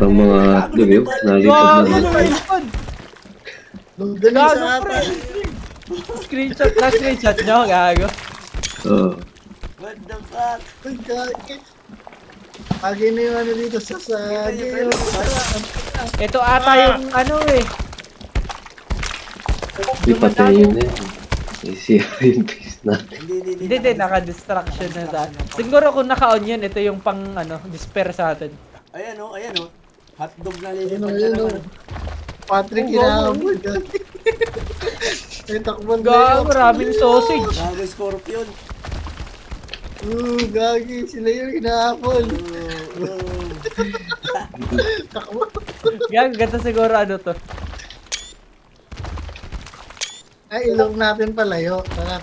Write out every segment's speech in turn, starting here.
Parang mga review, nalipad Gago na. na Wilson! Galing Gago sa pre! ata. Screenshot na screenshot nyo, gago. Oo. What the fuck? Ay, gagi. Lagi na yung ano dito sa sagi. Ito ata yung ano eh. Di patay yun eh. Isira yung base natin. Hindi, naka-distraction na sa. Siguro kung naka-on yun, ito yung pang ano, despair sa atin. Ayan o. Hotdog na Ayun o, lilipad na ayun o. naman. Patrick, Oh, inaabot. Ay, takbon Gago, maraming sausage. Gago scorpion. Gagi. Sila yung inaabol. Takbo. Gago, ganda siguro ano to. Ay, ilog natin palayo. Tara,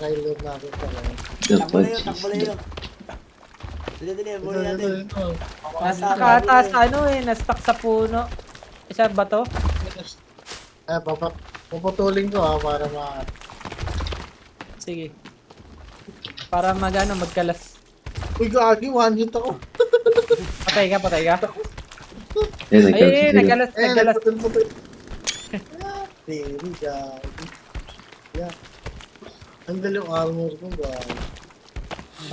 ilog natin palayo. Takbo na yun, Dapat takbo na yun. Dali, Ito, muli natin. ito. Nakataas sa ano eh, na-stuck sa puno. Isa ba to? Ay, puputulin ko para Sige. Para magano magkalas. Uy, gagi, one hit ako. Patay ka. Yan, Ay, nagkalas sila. nagkalas. Nagputol. Tiri, gagi. Yeah. Ang yung armor ko, gagi.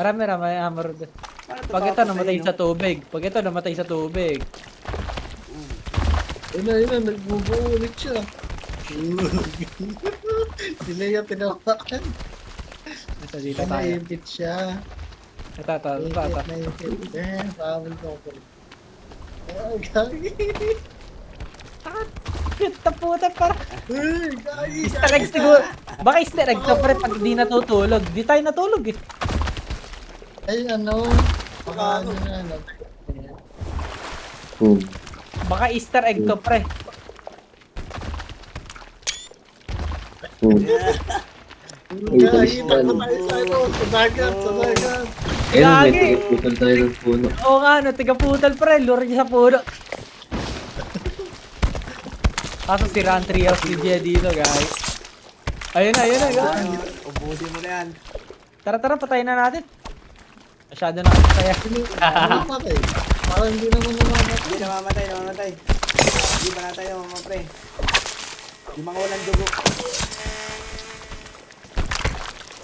Marami armor doon. Paano to Pag ito papatay, namatay no? sa tubig. Pag ito namatay sa tubig. Yun na, nagbubuo ulit siya. Sila yung tinawakan. Ito dito tayo. Naipit siya. Ito. Naipit. Pawal ko ako. Gagi. Cute na puta para. Gagi. Easter egg siguro. Baka Easter egg to pre pag di natutulog. Di tayo natulog eh. Ay, ano? Baka ano na, ano. Baka Easter egg to pre. Gagi, takbo tayo sa ano. Sa dagat, sa dagat. Ayun, may Lagi. tigiputan tayo ng puno. Oo nga no, tiga putal pre. Lure niya sa puno. Kaso si Ran Trios ni Jia dito guys. Ayun na guys. Ubusin mo na yan. Tara, patayin na natin. Masyado na kasi Ano matay? Parang hindi naman namamatay. Hindi namamatay. Hindi pa na tayo mga pre. Yung mga walang dugo.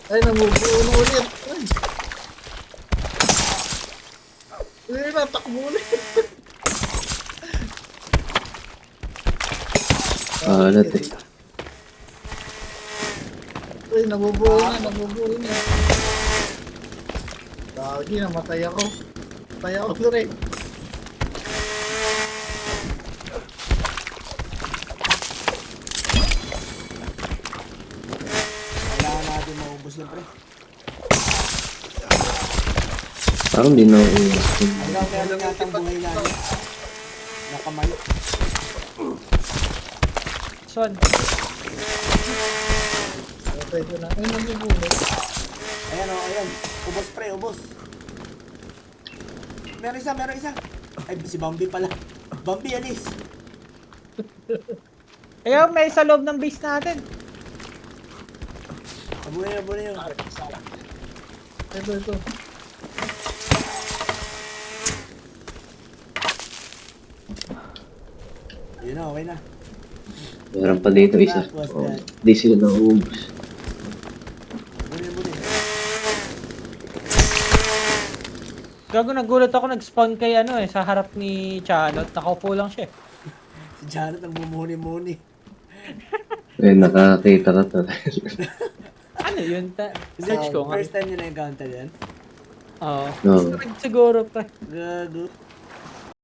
Ay, namubuo na ulit. Ay, natakbo ulit. Alat eh. Ay, namubuo na. Lagi, namatay ako. Namatay ako rin. Kailangan natin maubos yan pre. Parang di na uubos. Hanggang meron yatang buhay natin. Nakamayo. Son. Namatay ko na. Ay, namubuo. Ayan o, ayan. Ubos pre, ubos. Meron isa. Ay, si Bambi pala. Bambi, alis. Ayun, may sa loob ng base natin. Abo na yun. Ito. Ayun na, okay na. Meron pa dito isa. Oh, di sila nauubos. Buli. Gago, nagulat ako nag-spawn kay ano eh, sa harap ni Chanot. Nakaupo lang siya eh. Si Janet ang bumuni-muni. Eh, nakakita ka to. Ano yun? Search ko nga. First time nyo na-encounter yan? Oo. No. Easter egg siguro pre. Gago.